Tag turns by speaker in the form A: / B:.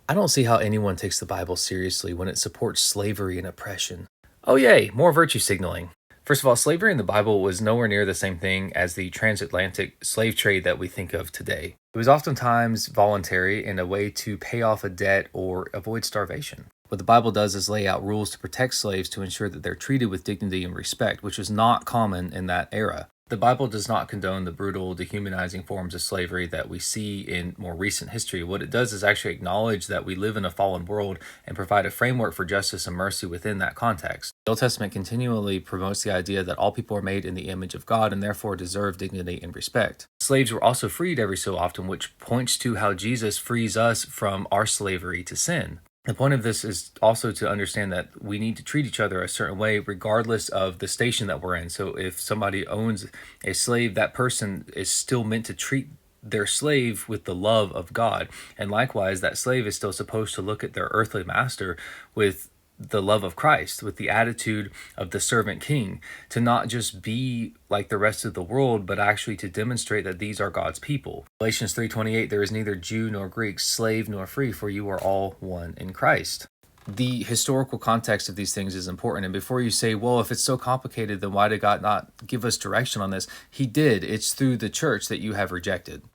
A: I don't see how anyone takes the Bible seriously when it supports slavery and oppression. Oh, yay, more virtue signaling. First of all, slavery in the Bible was nowhere near the same thing as the transatlantic slave trade that we think of today. It was oftentimes voluntary and a way to pay off a debt or avoid starvation. What the Bible does is lay out rules to protect slaves to ensure that they're treated with dignity and respect, which was not common in that era. The Bible does not condone the brutal, dehumanizing forms of slavery that we see in more recent history. What it does is actually acknowledge that we live in a fallen world and provide a framework for justice and mercy within that context. The Old Testament continually promotes the idea that all people are made in the image of God and therefore deserve dignity and respect. Slaves were also freed every so often, which points to how Jesus frees us from our slavery to sin. The point of this is also to understand that we need to treat each other a certain way, regardless of the station that we're in. So if somebody owns a slave, that person is still meant to treat their slave with the love of God. And likewise, that slave is still supposed to look at their earthly master with the love of Christ, with the attitude of the servant king, to not just be like the rest of the world, but actually to demonstrate that these are God's people. Galatians 3:28, there is neither Jew nor Greek, slave nor free, for you are all one in Christ. The historical context of these things is important. And before you say, well, if it's so complicated, then why did God not give us direction on this? He did. It's through the church that you have rejected.